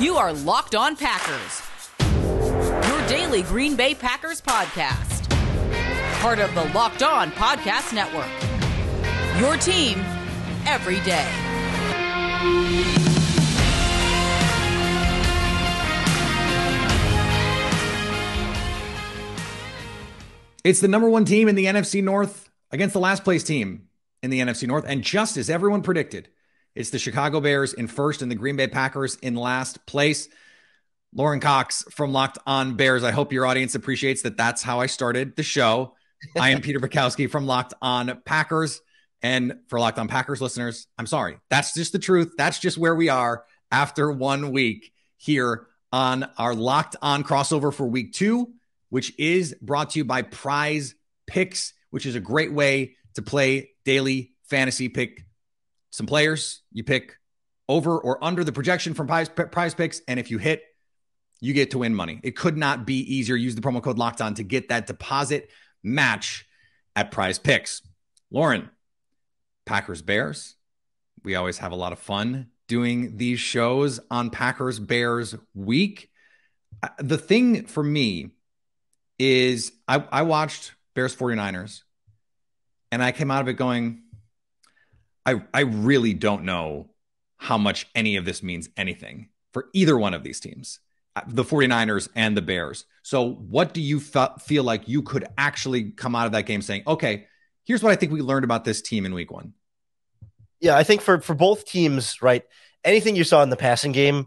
You are Locked On Packers, your daily Green Bay Packers podcast. Part of the Locked On Podcast Network, your team every day. It's the number one team in the NFC North against the last place team in the NFC North. And just as everyone predicted, it's the Chicago Bears in first and the Green Bay Packers in last place. Lorin Cox from Locked On Bears. I hope your audience appreciates that that's how I started the show. I am Peter Bukowski from Locked On Packers. And for Locked On Packers listeners, I'm sorry. That's just the truth. That's just where we are after 1 week here on our Locked On crossover for week 2, which is brought to you by Prize Picks, which is a great way to play daily fantasy. Pick some players, you pick over or under the projection from Prize Picks, and if you hit, you get to win money. It could not be easier. Use the promo code LOCKEDON to get that deposit match at Prize Picks. Lorin, Packers Bears. We always have a lot of fun doing these shows on Packers Bears week. The thing for me is I watched Bears 49ers and I came out of it going, I really don't know how much any of this means anything for either one of these teams, the 49ers and the Bears. So what do you feel like you could actually come out of that game saying, okay, here's what I think we learned about this team in week 1? Yeah, I think for both teams, right, anything you saw in the passing game,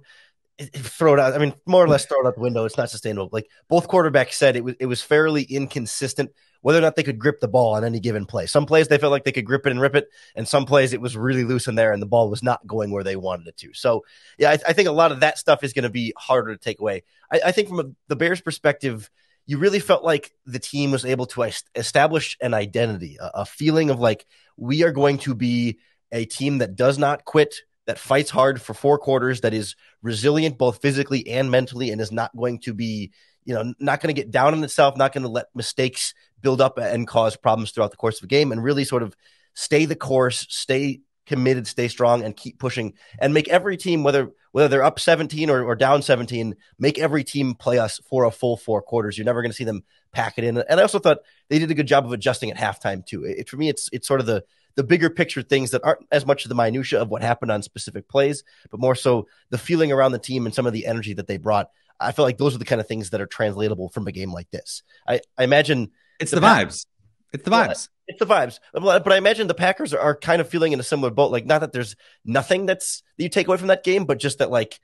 throw it out. I mean, more or less throw it out the window. It's not sustainable. Like both quarterbacks said, it was fairly inconsistent whether or not they could grip the ball on any given play. Some plays they felt like they could grip it and rip it, and some plays it was really loose in there and the ball was not going where they wanted it to. So, yeah, I think a lot of that stuff is going to be harder to take away. I think from the Bears' perspective, you really felt like the team was able to establish an identity, a feeling of like, we are going to be a team that does not quit, that fights hard for 4 quarters, that is resilient both physically and mentally, and is not going to be, not going to get down on itself, not going to let mistakes build up and cause problems throughout the course of a game, and really sort of stay the course, stay committed, stay strong, and keep pushing, and make every team, whether they're up 17 or down 17, make every team play us for a full 4 quarters. You're never going to see them pack it in. And I also thought they did a good job of adjusting at halftime too. For me, it's sort of the bigger picture things that aren't as much of the minutia of what happened on specific plays, but more so the feeling around the team and some of the energy that they brought. I feel like those are the kind of things that are translatable from a game like this. I imagine it's the vibes. It's the vibes. It's the vibes. But I imagine the Packers are kind of feeling in a similar boat. Like, not that there's nothing that you take away from that game, but just that, like,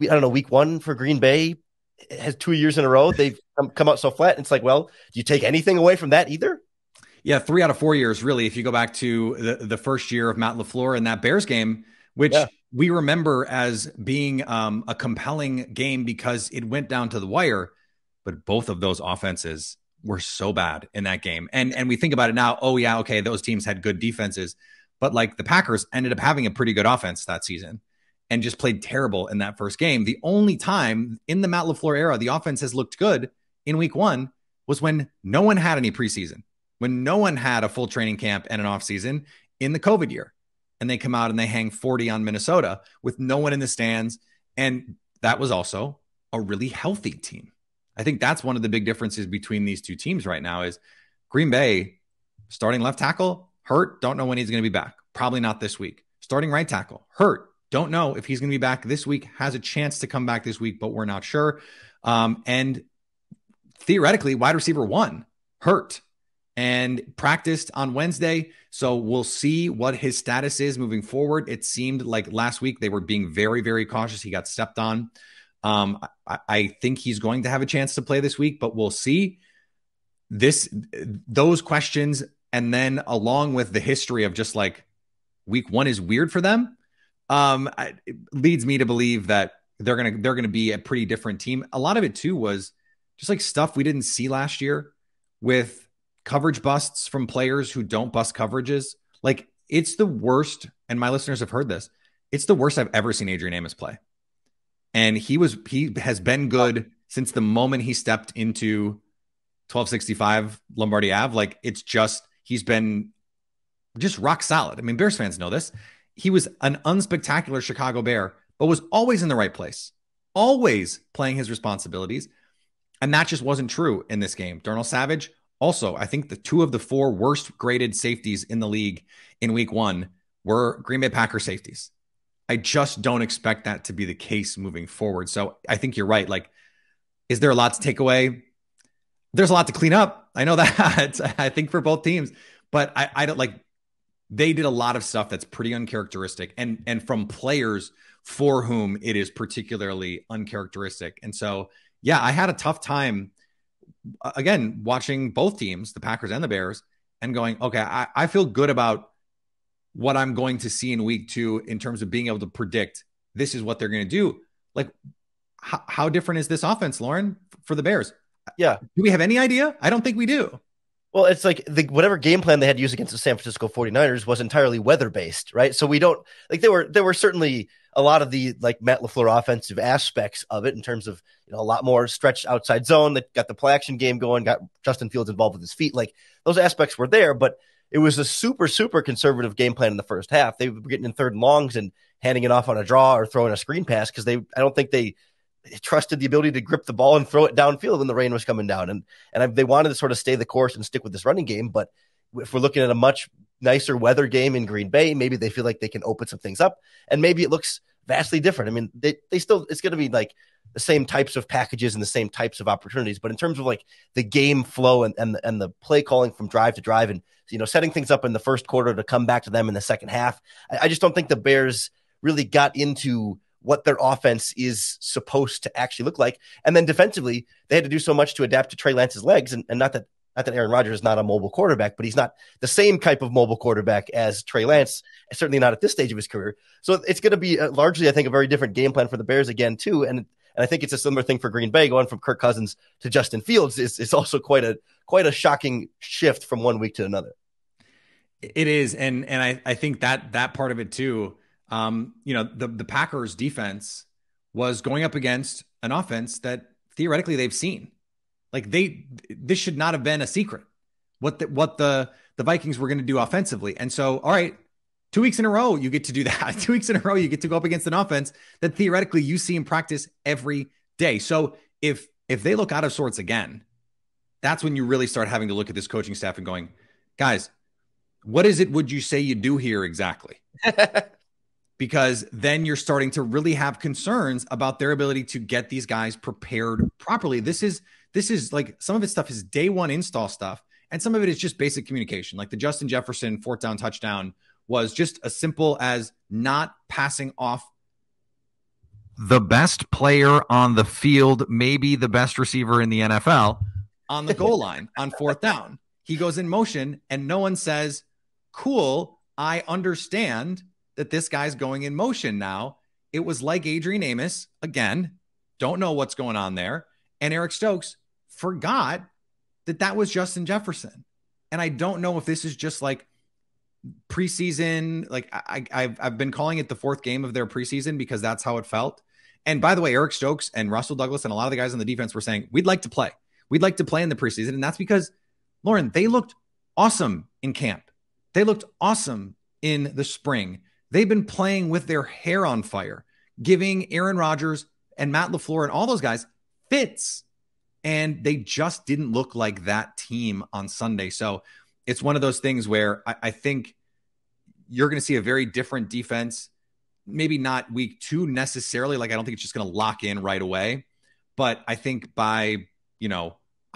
I don't know, week 1 for Green Bay has 2 years in a row. They've come out so flat. And it's like, well, do you take anything away from that either? Yeah, 3 out of 4 years, really, if you go back to the first year of Matt LaFleur in that Bears game, which we remember as being a compelling game because it went down to the wire. But both of those offenses were so bad in that game. And we think about it now, oh, yeah, okay, those teams had good defenses. But like the Packers ended up having a pretty good offense that season and just played terrible in that first game. The only time in the Matt LaFleur era the offense has looked good in week 1 was when no one had any preseason, when no one had a full training camp and an offseason in the COVID year. And they come out and they hang 40 on Minnesota with no one in the stands. And that was also a really healthy team. I think that's one of the big differences between these two teams right now is Green Bay starting left tackle, hurt, don't know when he's going to be back. Probably not this week. Starting right tackle, hurt, don't know if he's going to be back this week, has a chance to come back this week, but we're not sure. And theoretically, wide receiver 1, hurt and practiced on Wednesday. So we'll see what his status is moving forward. It seemed like last week they were being very, very cautious. He got stepped on. I think he's going to have a chance to play this week, but we'll see. Those questions, and then along with the history of just like week 1 is weird for them, it leads me to believe that they're gonna be a pretty different team. A lot of it too was just like stuff we didn't see last year with coverage busts from players who don't bust coverages. Like, it's the worst, and my listeners have heard this. It's the worst I've ever seen Adrian Amos play. And he has been good since the moment he stepped into 1265 Lombardi Ave. Like, he's been just rock solid. I mean, Bears fans know this. He was an unspectacular Chicago Bear, but was always in the right place. always playing his responsibilities. And that just wasn't true in this game. Darnell Savage, also, I think the 2 of the 4 worst graded safeties in the league in week 1 were Green Bay Packers safeties. I just don't expect that to be the case moving forward. So I think you're right. Like, is there a lot to take away? There's a lot to clean up. I know that. I think for both teams, but I don't like, they did a lot of stuff that's pretty uncharacteristic and from players for whom it is particularly uncharacteristic. And so, yeah, I had a tough time again, watching both teams, the Packers and the Bears, and going, okay, I feel good about what I'm going to see in week 2 in terms of being able to predict this is what they're going to do. Like, how different is this offense, Lorin, for the Bears? Yeah. Do we have any idea? I don't think we do. Well, it's like whatever game plan they had used against the San Francisco 49ers was entirely weather-based, right? So we don't like there were certainly a lot of the like Matt LaFleur offensive aspects of it in terms of, a lot more stretched outside zone that got the play action game going, got Justin Fields involved with his feet. Like those aspects were there, but it was a super, super conservative game plan in the first half. They were getting in 3rd and longs and handing it off on a draw or throwing a screen pass because I don't think they trusted the ability to grip the ball and throw it downfield when the rain was coming down. And they wanted to sort of stay the course and stick with this running game. But if we're looking at a much nicer weather game in Green Bay, maybe they feel like they can open some things up and maybe it looks vastly different. I mean, they still, it's going to be like the same types of packages and the same types of opportunities, but in terms of like the game flow and the play calling from drive to drive and, setting things up in the first quarter to come back to them in the second half, I just don't think the Bears really got into what their offense is supposed to actually look like. And then defensively, they had to do so much to adapt to Trey Lance's legs. And not that Aaron Rodgers is not a mobile quarterback, but he's not the same type of mobile quarterback as Trey Lance, certainly not at this stage of his career. So it's going to be largely, I think, a very different game plan for the Bears again, too. And I think it's a similar thing for Green Bay going from Kirk Cousins to Justin Fields is also quite a shocking shift from one week to another. It is. And I think that part of it too, the Packers defense was going up against an offense that theoretically they've seen. Like this should not have been a secret what the Vikings were going to do offensively. And so, all right, 2 weeks in a row, you get to do that. 2 weeks in a row, you get to go up against an offense that theoretically you see in practice every day. So if they look out of sorts again, that's when you really start having to look at this coaching staff and going, guys, what is it would you say you do here exactly? Because then you're starting to really have concerns about their ability to get these guys prepared properly. This is like some of its stuff is day one install stuff. And some of it is just basic communication. Like the Justin Jefferson 4th down touchdown was just as simple as not passing off the best player on the field, maybe the best receiver in the NFL on the goal line on 4th down. He goes in motion and no one says, cool, I understand that this guy's going in motion now. It was like Adrian Amos, again, don't know what's going on there. And Eric Stokes forgot that was Justin Jefferson. And I don't know if this is just like preseason. Like I've been calling it the 4th game of their preseason because that's how it felt. And by the way, Eric Stokes and Russell Douglas and a lot of the guys on the defense were saying, we'd like to play. We'd like to play in the preseason. And that's because, Lorin, they looked awesome in camp. They looked awesome in the spring. They've been playing with their hair on fire, giving Aaron Rodgers and Matt LaFleur and all those guys fits. And they just didn't look like that team on Sunday. So it's one of those things where I think you're going to see a very different defense. Maybe not week 2 necessarily. Like, I don't think it's just going to lock in right away. But I think by,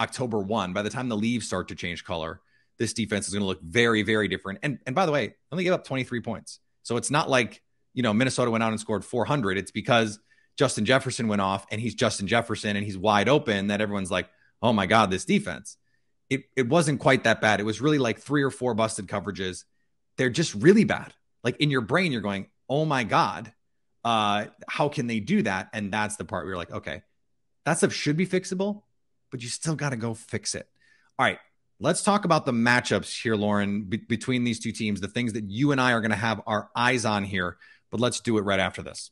October 1, by the time the leaves start to change color, this defense is going to look very, very different. And by the way, only gave up 23 points. So it's not like, Minnesota went out and scored 400. It's because Justin Jefferson went off and he's Justin Jefferson and he's wide open that everyone's like, oh my God, this defense. It wasn't quite that bad. It was really like 3 or 4 busted coverages. They're just really bad. Like in your brain, you're going, oh my God, how can they do that? And that's the part where you're like, okay, that stuff should be fixable, but you still got to go fix it. All right, let's talk about the matchups here, Lorin, between these two teams, the things that you and I are going to have our eyes on here, but let's do it right after this.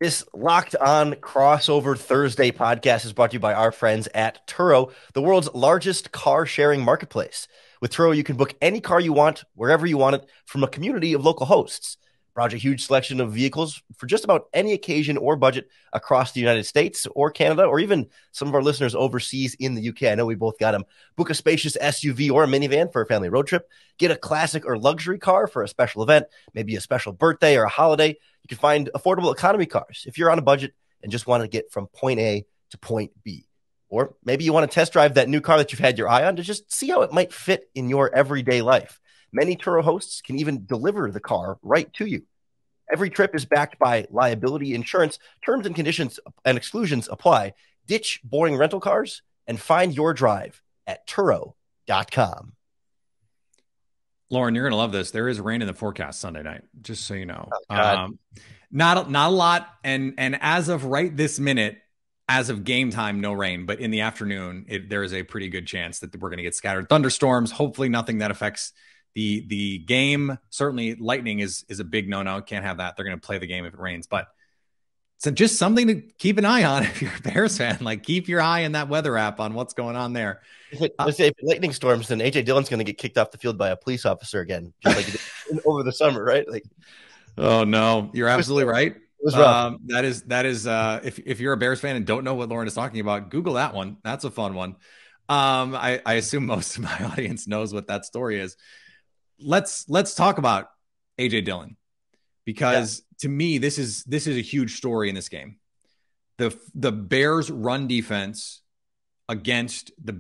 This Locked On Crossover Thursday podcast is brought to you by our friends at Turo, the world's largest car sharing marketplace. With Turo, you can book any car you want, wherever you want it, from a community of local hosts. browse a huge selection of vehicles for just about any occasion or budget across the United States or Canada, or even some of our listeners overseas in the UK. I know we both got them. Book a spacious SUV or a minivan for a family road trip. Get a classic or luxury car for a special event, maybe a special birthday or a holiday. You can find affordable economy cars if you're on a budget and just want to get from point A to point B. Or maybe you want to test drive that new car that you've had your eye on to just see how it might fit in your everyday life. Many Turo hosts can even deliver the car right to you. Every trip is backed by liability insurance. Terms and conditions and exclusions apply. Ditch boring rental cars and find your drive at Turo.com. Lorin, you're going to love this. There is rain in the forecast Sunday night, just so you know. Oh, not a lot. And as of right this minute, as of game time, no rain. But in the afternoon, there is a pretty good chance that we're going to get scattered thunderstorms. Hopefully nothing that affects the game. Certainly lightning is a big no-no. Can't have that. They're going to play the game if it rains. But so just something to keep an eye on if you're a Bears fan. Like, keep your eye in that weather app on what's going on there. Let's say if lightning storms, then AJ Dillon's going to get kicked off the field by a police officer again, just like he did over the summer, right? Like, oh no, you're absolutely right. It was rough. That is if you're a Bears fan and don't know what Lorin is talking about, Google that one. That's a fun one. I assume most of my audience knows what that story is. Let's talk about AJ Dillon, because to me this is a huge story in this game. The Bears run defense against the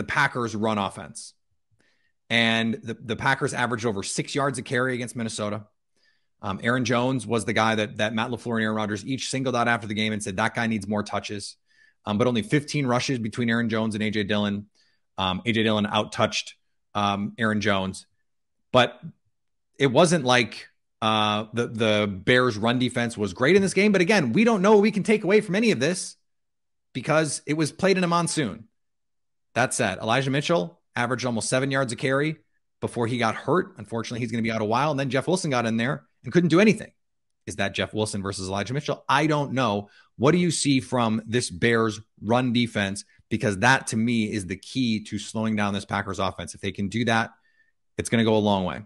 Packers run offense. And the Packers averaged over 6 yards a carry against Minnesota. Aaron Jones was the guy that Matt LaFleur and Aaron Rodgers each singled out after the game and said that guy needs more touches. But only 15 rushes between Aaron Jones and AJ Dillon. AJ Dillon out-touched Aaron Jones. But it wasn't like the Bears run defense was great in this game. But again, we don't know what we can take away from any of this because it was played in a monsoon. That said, Elijah Mitchell averaged almost 7 yards a carry before he got hurt. Unfortunately, he's going to be out a while. And then Jeff Wilson got in there and couldn't do anything. Is that Jeff Wilson versus Elijah Mitchell? I don't know. What do you see from this Bears run defense? Because that, to me, is the key to slowing down this Packers offense. If they can do that, it's going to go a long way.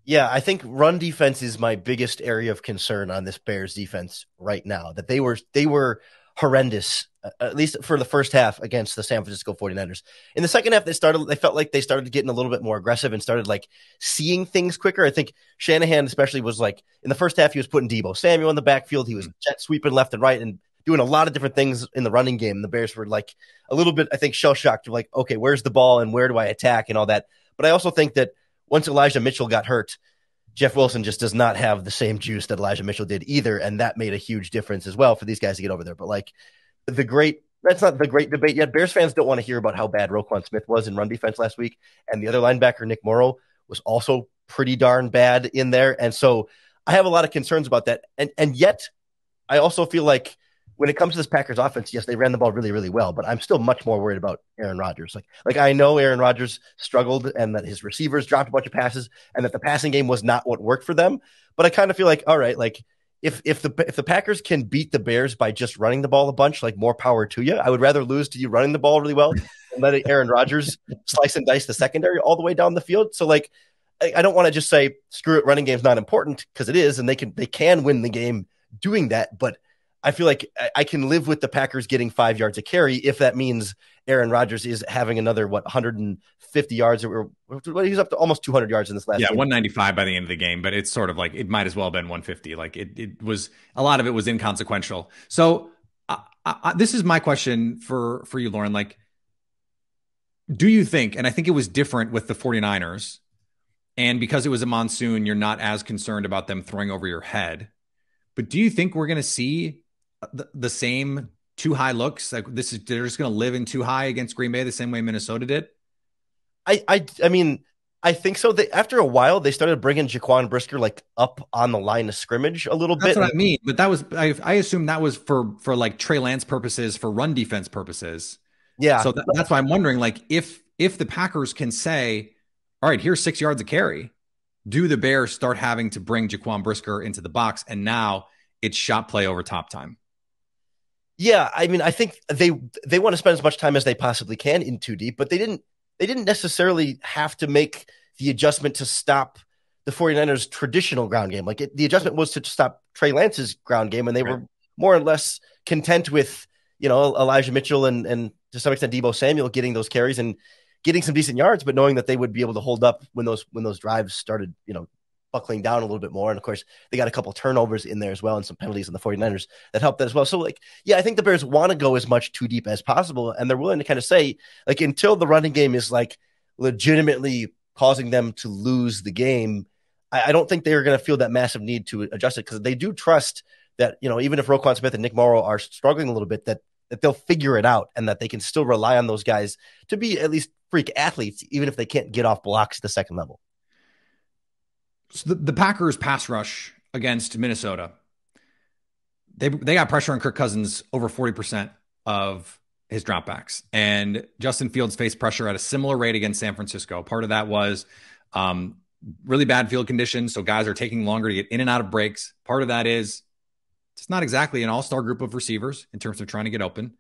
Yeah, I think run defense is my biggest area of concern on this Bears defense right now. That they were horrendous, at least for the first half against the San Francisco 49ers. In the second half, they felt like they started getting a little bit more aggressive and started like seeing things quicker. I think Shanahan especially was like, in the first half, he was putting Deebo Samuel in the backfield. He was jet sweeping left and right and doing a lot of different things in the running game. The Bears were like a little bit, I think, shell-shocked. Like, okay, where's the ball and where do I attack and all that. But I also think that once Elijah Mitchell got hurt, Jeff Wilson just does not have the same juice that Elijah Mitchell did either. And that made a huge difference as well for these guys to get over there. But like that's not the great debate yet. Bears fans don't want to hear about how bad Roquan Smith was in run defense last week. And the other linebacker, Nick Morrow, was also pretty darn bad in there. And so I have a lot of concerns about that. And yet I also feel like when it comes to this Packers offense, yes, they ran the ball really, really well, but I'm still much more worried about Aaron Rodgers. Like I know Aaron Rodgers struggled and that his receivers dropped a bunch of passes and that the passing game was not what worked for them. But I kind of feel like, all right, like if the Packers can beat the Bears by just running the ball a bunch, like more power to you. I would rather lose to you running the ball really well and letting Aaron Rodgers slice and dice the secondary all the way down the field. So like, I don't want to just say, screw it, running game's not important, because it is, and they can win the game doing that. But I feel like I can live with the Packers getting 5 yards a carry if that means Aaron Rodgers is having another, 150 yards, or he's up to almost 200 yards in this last game. 195 by the end of the game, but it's sort of like it might as well have been 150. Like it was, a lot of it was inconsequential. So this is my question for you, Lorin. Like, do you think, and I think it was different with the 49ers, and because it was a monsoon, you're not as concerned about them throwing over your head, but do you think we're going to see the same too high looks? Like they're just going to live in too high against Green Bay the same way Minnesota did? I mean, I think so. After a while, they started bringing Jaquan Brisker like up on the line of scrimmage a little bit. That's what I mean. But that was, I assume that was for like Trey Lance purposes, for run defense purposes. Yeah. So that's why I'm wondering, like, if the Packers can say, all right, here's 6 yards of carry, do the Bears start having to bring Jaquan Brisker into the box, and now it's shot play over top time? Yeah, I mean, I think they want to spend as much time as they possibly can in too deep, but they didn't necessarily have to make the adjustment to stop the 49ers traditional ground game. Like the adjustment was to stop Trey Lance's ground game, and they were more or less content with, Elijah Mitchell and to some extent Deebo Samuel getting those carries and getting some decent yards, but knowing that they would be able to hold up when those drives started, buckling down a little bit more. And of course, they got a couple turnovers in there as well and some penalties on the 49ers that helped that as well. So I think the Bears want to go as much too deep as possible. And they're willing to kind of say, until the running game is legitimately causing them to lose the game, I don't think they're going to feel that massive need to adjust it, because they do trust that, even if Roquan Smith and Nick Morrow are struggling a little bit, that they'll figure it out and that they can still rely on those guys to be at least freak athletes, even if they can't get off blocks at the second level. So the Packers pass rush against Minnesota, they got pressure on Kirk Cousins over 40% of his dropbacks, and Justin Fields faced pressure at a similar rate against San Francisco. Part of that was really bad field conditions, so guys are taking longer to get in and out of breaks. Part of that is it's not exactly an all-star group of receivers in terms of trying to get open,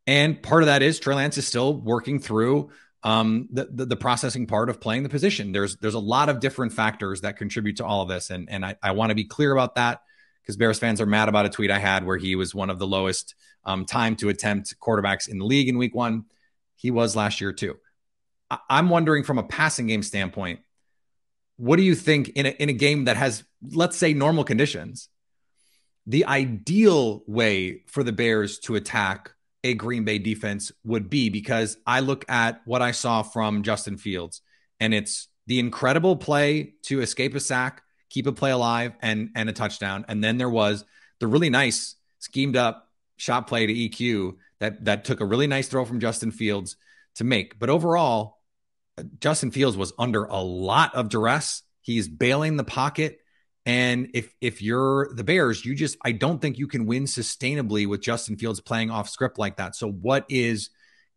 and part of that is Trey Lance is still working through the processing part of playing the position. There's a lot of different factors that contribute to all of this. And I want to be clear about that, because Bears fans are mad about a tweet I had where he was one of the lowest time to attempt quarterbacks in the league in week 1. He was last year too. I'm wondering, from a passing game standpoint, what do you think in a game that has, let's say, normal conditions, the ideal way for the Bears to attack a Green Bay defense would be? Because I look at what I saw from Justin Fields, and it's the incredible play to escape a sack, keep a play alive, and a touchdown. And then there was the really nice schemed up shot play to EQ that took a really nice throw from Justin Fields to make. But overall, Justin Fields was under a lot of duress. He's bailing the pocket. And if you're the Bears, I don't think you can win sustainably with Justin Fields playing off script like that. So what is,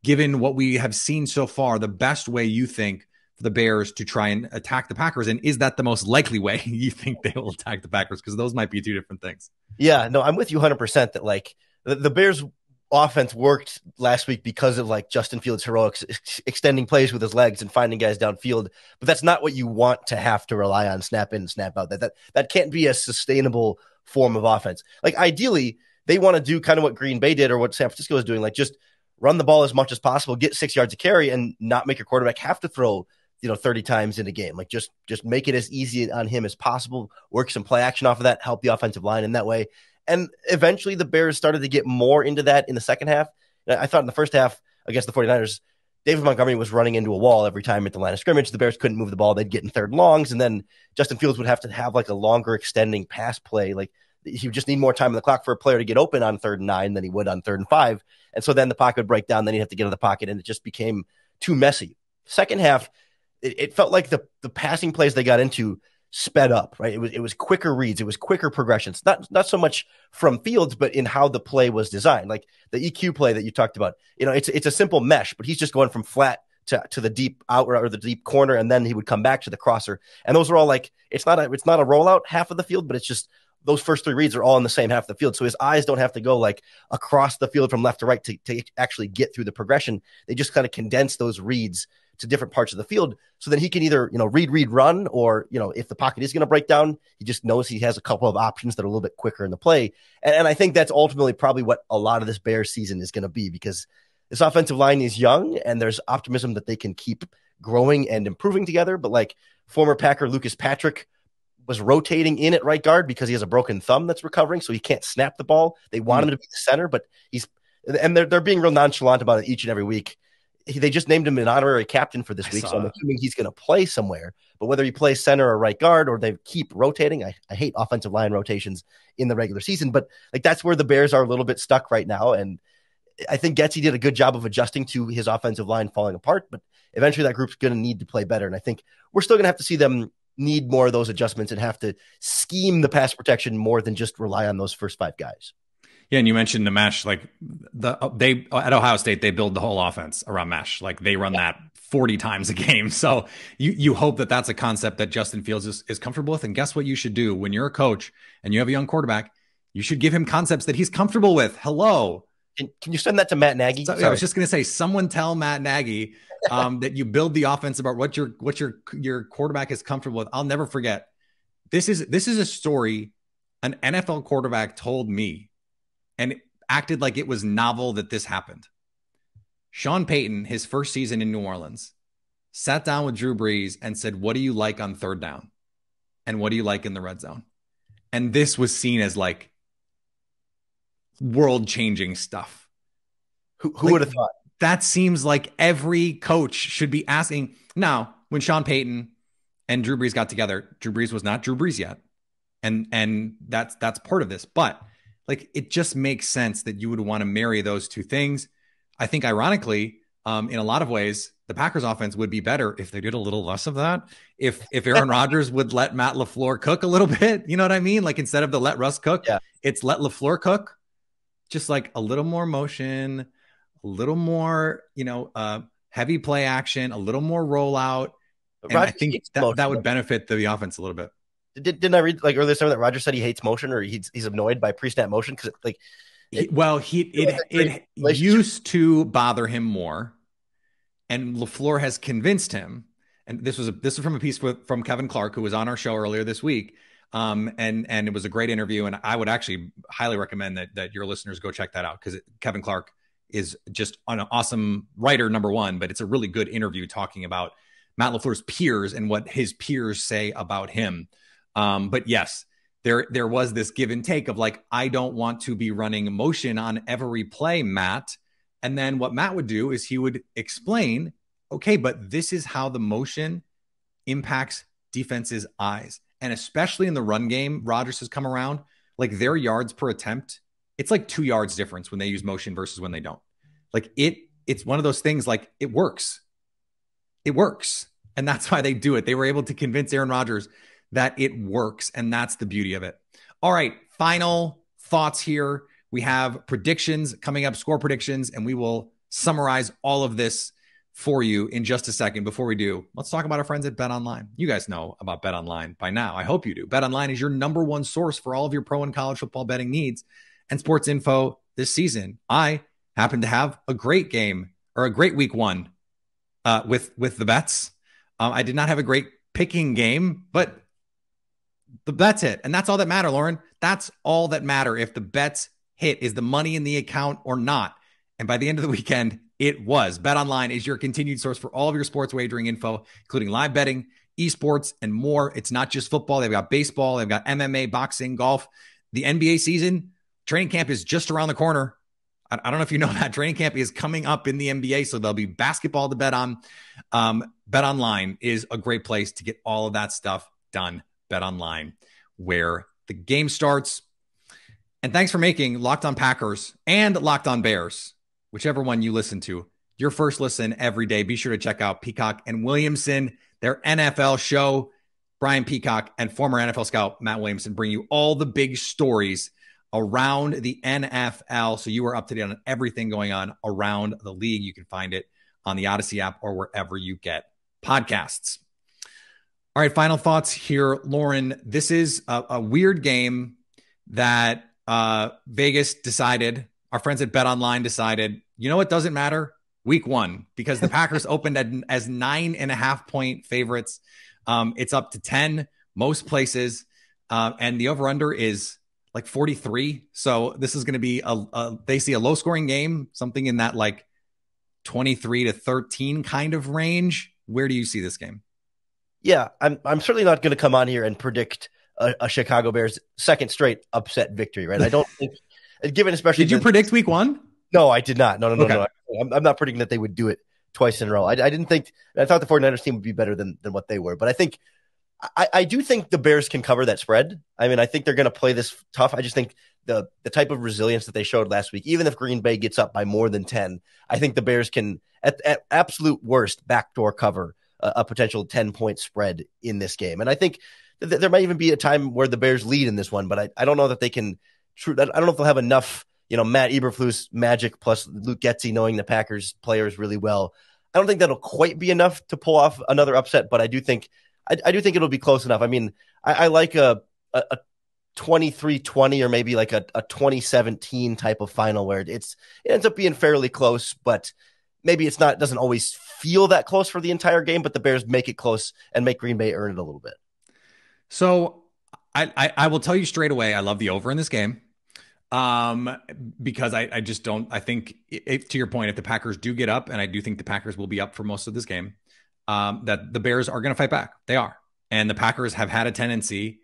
given what we have seen so far, the best way you think for the Bears to try and attack the Packers? And is that the most likely way you think they will attack the Packers? Because those might be two different things. Yeah, no, I'm with you 100% that the Bears offense worked last week because of Justin Fields' heroics, extending plays with his legs and finding guys downfield. But that's not what you want to have to rely on snap in and snap out. That can't be a sustainable form of offense. Ideally, they want to do kind of what Green Bay did or what San Francisco is doing, just run the ball as much as possible, get 6 yards of carry, and not make your quarterback have to throw 30 times in a game. Just make it as easy on him as possible, work some play action off of that, help the offensive line in that way. And eventually the Bears started to get more into that in the second half. I thought in the first half against the 49ers, David Montgomery was running into a wall every time at the line of scrimmage. The Bears couldn't move the ball. They'd get in third and longs, and then Justin Fields would have to have a longer extending pass play. He would just need more time on the clock for a player to get open on 3rd and 9 than he would on 3rd and 5. And so then the pocket would break down. Then he'd have to get out of the pocket, and it just became too messy. Second half, it felt like the passing plays they got into sped up, right? It was quicker reads. It was quicker progressions, not so much from Fields, but in how the play was designed. The EQ play that you talked about, it's a simple mesh, but he's just going from flat to the deep out or the deep corner. And then he would come back to the crosser. And those are all it's not a rollout half of the field, but it's just those first 3 reads are all in the same half of the field. So his eyes don't have to go across the field from left to right to actually get through the progression. They just kind of condense those reads to different parts of the field, so that he can either, read, run, or, if the pocket is going to break down, he just knows he has a couple of options that are a little bit quicker in the play. And I think that's ultimately probably what a lot of this Bears season is going to be, because this offensive line is young and there's optimism that they can keep growing and improving together. But former Packer Lucas Patrick was rotating in at right guard because he has a broken thumb that's recovering, so he can't snap the ball. They want him to be the center, but they're being real nonchalant about it each and every week. They just named him an honorary captain for this week, so I'm assuming he's going to play somewhere. But whether he plays center or right guard, or they keep rotating, I hate offensive line rotations in the regular season, but that's where the Bears are a little bit stuck right now. And I think Getsy did a good job of adjusting to his offensive line falling apart, but eventually that group's going to need to play better. And I think we're still going to have to see them need more of those adjustments and have to scheme the pass protection more than just rely on those first 5 guys. Yeah, and you mentioned the mesh. They at Ohio State, they build the whole offense around mesh. They run that 40 times a game. So you hope that that's a concept that Justin Fields is comfortable with. And guess what you should do when you're a coach and you have a young quarterback? You should give him concepts that he's comfortable with. Hello, Can you send that to Matt Nagy? So, I was just going to say, someone tell Matt Nagy that you build the offense about what your quarterback is comfortable with. I'll never forget. This is a story an NFL quarterback told me, and it acted like it was novel that this happened. Sean Payton, his first season in New Orleans, sat down with Drew Brees and said, "What do you like on third down? And what do you like in the red zone?" And this was seen as like world-changing stuff. Who would have thought? That seems like every coach should be asking. Now, when Sean Payton and Drew Brees got together, Drew Brees was not Drew Brees yet. And that's part of this. But like, it just makes sense that you would want to marry those two things. I think ironically, in a lot of ways, the Packers offense would be better if they did a little less of that. If Aaron Rodgers would let Matt LaFleur cook a little bit, you know what I mean? Like, instead of the let Russ cook, it's let LaFleur cook. Just like a little more motion, a little more, heavy play action, a little more rollout. And I think that would benefit the offense a little bit. Didn't I read like earlier something that Rodgers said he hates motion, or he's annoyed by pre-snap motion because it used to bother him more, and LaFleur has convinced him. And this was from a piece from Kevin Clark, who was on our show earlier this week. And it was a great interview, and I would actually highly recommend that your listeners go check that out, because Kevin Clark is just an awesome writer, number one, but it's a really good interview talking about Matt LaFleur's peers and what his peers say about him. But yes, there was this give and take of like, I don't want to be running motion on every play, Matt. And then what Matt would do is he would explain, okay, but this is how the motion impacts defense's eyes. And especially in the run game, Rodgers has come around, like their yards per attempt, it's like 2 yards difference when they use motion versus when they don't. Like it's one of those things, like it works. It works. And that's why they do it. They were able to convince Aaron Rodgers that it works. And that's the beauty of it. All right. Final thoughts here. We have predictions coming up, score predictions, and we will summarize all of this for you in just a second. Before we do, let's talk about our friends at BetOnline. You guys know about BetOnline by now. I hope you do. BetOnline is your number one source for all of your pro and college football betting needs and sports info this season. I happen to have a great game, or a great week one with the bets. I did not have a great picking game, but the bets hit. And that's all that matter, Lorin. That's all that matter. If the bets hit, is the money in the account or not? And by the end of the weekend, it was. BetOnline is your continued source for all of your sports wagering info, including live betting, esports, and more. It's not just football. They've got baseball. They've got MMA, boxing, golf. The NBA season, training camp is just around the corner. I don't know if you know that. Training camp is coming up in the NBA, so there'll be basketball to bet on. BetOnline is a great place to get all of that stuff done. BetOnline, where the game starts. And thanks for making Locked On Packers and Locked On Bears, whichever one you listen to, your first listen every day. Be sure to check out Peacock and Williamson, their NFL show. Brian Peacock and former NFL scout Matt Williamson bring you all the big stories around the NFL, so you are up to date on everything going on around the league. You can find it on the Odyssey app or wherever you get podcasts. All right, final thoughts here, Lorin. This is a weird game that Vegas decided, our friends at BetOnline decided, you know what doesn't matter? Week one, because the Packers opened as 9.5-point favorites. It's up to 10 most places, and the over-under is like 43. So this is going to be they see a low-scoring game, something in that like 23-13 kind of range. Where do you see this game? Yeah, I'm certainly not going to come on here and predict a Chicago Bears second straight upset victory, right? I don't think, given especially. Did you predict week one? No, I did not. No. Okay. I'm not predicting that they would do it twice in a row. I didn't think. I thought the 49ers team would be better than what they were, but I do think the Bears can cover that spread. I mean, I think they're going to play this tough. I just think the type of resilience that they showed last week, even if Green Bay gets up by more than 10, I think the Bears can, at absolute worst, backdoor cover a potential 10-point spread in this game. And I think there might even be a time where the Bears lead in this one, but I don't know that they can. I don't know if they'll have enough, Matt Eberflus magic plus Luke Getsy knowing the Packers players really well. I don't think that'll quite be enough to pull off another upset, but I do think it'll be close enough. I mean, I like a 23-20 or maybe like a 2017 type of final where it ends up being fairly close, but maybe doesn't always feel that close for the entire game, but the Bears make it close and make Green Bay earn it a little bit. So I will tell you straight away, I love the over in this game. Because I just don't, I think to your point, if the Packers do get up, and I do think the Packers will be up for most of this game, that the Bears are going to fight back. They are. And the Packers have had a tendency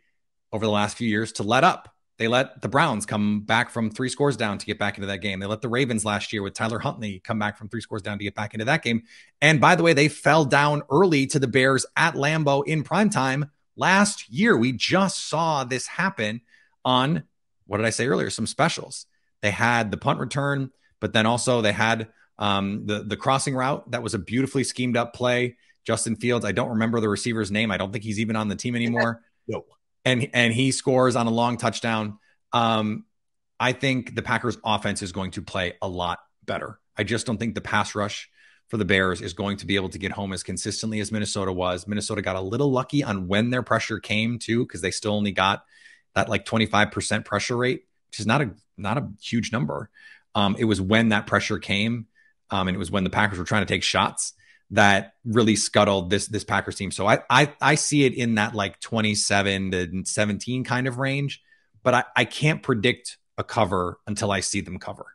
over the last few years to let up. They let the Browns come back from 3 scores down to get back into that game. They let the Ravens last year with Tyler Huntley come back from 3 scores down to get back into that game. And by the way, they fell down early to the Bears at Lambeau in primetime last year. We just saw this happen on, what did I say earlier? Some specials. They had the punt return, but then also they had the crossing route. That was a beautifully schemed up play. Justin Fields, I don't remember the receiver's name. I don't think he's even on the team anymore. No. And he scores on a long touchdown. I think the Packers offense is going to play a lot better. I just don't think the pass rush for the Bears is going to be able to get home as consistently as Minnesota was. Minnesota got a little lucky on when their pressure came too, because they still only got that like 25% pressure rate, which is not a huge number. It was when that pressure came, and it was when the Packers were trying to take shots that really scuttled this Packers team. So I see it in that like 27 to 17 kind of range, but I can't predict a cover until I see them cover.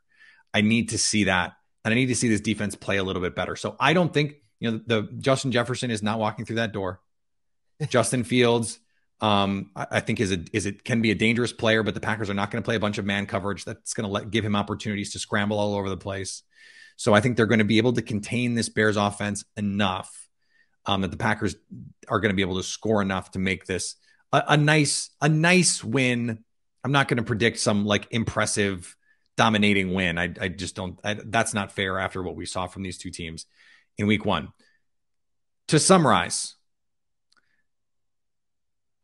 I need to see that, and I need to see this defense play a little bit better. So I don't think, the Justin Jefferson is not walking through that door. Justin Fields, I think can be a dangerous player, but the Packers are not going to play a bunch of man coverage that's going to give him opportunities to scramble all over the place. So I think they're going to be able to contain this Bears offense enough that the Packers are going to be able to score enough to make this a nice win. I'm not going to predict some like impressive dominating win. I just don't. That's not fair after what we saw from these two teams in week 1. To summarize,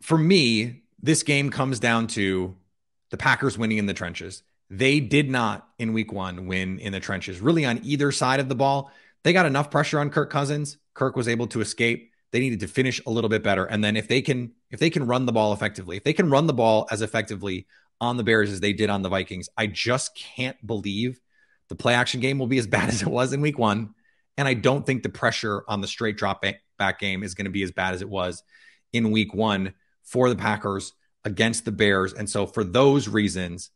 for me, this game comes down to the Packers winning in the trenches. They did not in week 1 win in the trenches, really on either side of the ball. They got enough pressure on Kirk Cousins. Kirk was able to escape. They needed to finish a little bit better. And then if they can run the ball effectively, if they can run the ball as effectively on the Bears as they did on the Vikings, I just can't believe the play action game will be as bad as it was in week 1. And I don't think the pressure on the straight drop back game is going to be as bad as it was in week 1 for the Packers against the Bears. And so for those reasons,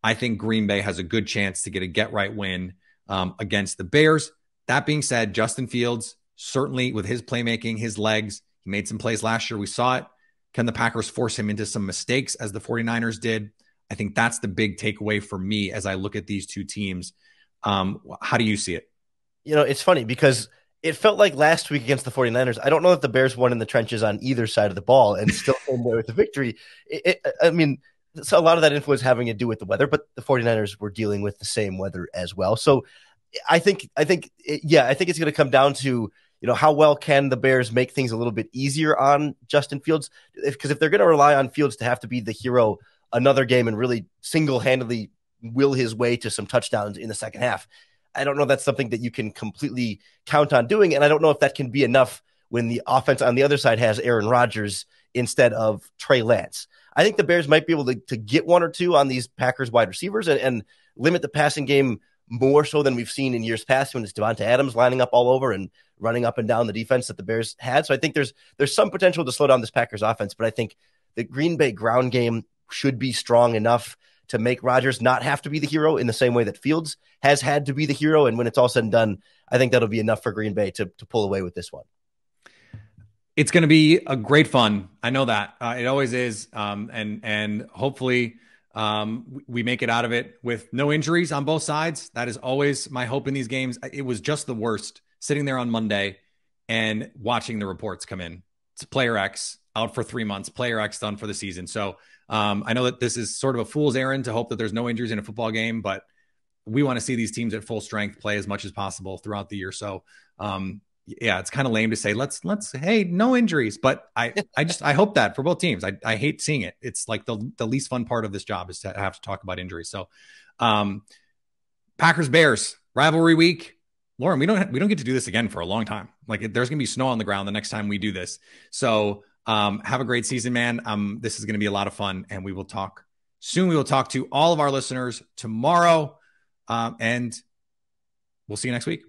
I think Green Bay has a good chance to get a get-right win against the Bears. That being said, Justin Fields, certainly with his playmaking, his legs, he made some plays last year. We saw it. Can the Packers force him into some mistakes as the 49ers did? I think that's the big takeaway for me as I look at these two teams. How do you see it? It's funny because it felt like last week against the 49ers. I don't know if the Bears won in the trenches on either side of the ball and still came away with the victory. So a lot of that influence having to do with the weather, but the 49ers were dealing with the same weather as well. So I think it's going to come down to, how well can the Bears make things a little bit easier on Justin Fields? Because if they're going to rely on Fields to have to be the hero another game and really single-handedly will his way to some touchdowns in the second half, I don't know if that's something that you can completely count on doing. And I don't know if that can be enough when the offense on the other side has Aaron Rodgers instead of Trey Lance. I think the Bears might be able to get 1 or 2 on these Packers wide receivers and limit the passing game more so than we've seen in years past when it's Devonta Adams lining up all over and running up and down the defense that the Bears had. So I think there's some potential to slow down this Packers offense, but I think the Green Bay ground game should be strong enough to make Rodgers not have to be the hero in the same way that Fields has had to be the hero. And when it's all said and done, I think that'll be enough for Green Bay to pull away with this one. It's going to be a great fun. I know that it always is. And hopefully we make it out of it with no injuries on both sides. That is always my hope in these games. It was just the worst sitting there on Monday and watching the reports come in. It's player X out for 3 months, player X done for the season. So I know that this is sort of a fool's errand to hope that there's no injuries in a football game, but we want to see these teams at full strength play as much as possible throughout the year. So yeah, it's kind of lame to say, let's, hey, no injuries, but I hope that for both teams. I hate seeing it. It's like the least fun part of this job is to have to talk about injuries. So Packers Bears rivalry week. Lorin, we don't get to do this again for a long time. Like there's going to be snow on the ground the next time we do this. So Have a great season, man. This is going to be a lot of fun, and we will talk soon. We will talk to all of our listeners tomorrow, and we'll see you next week.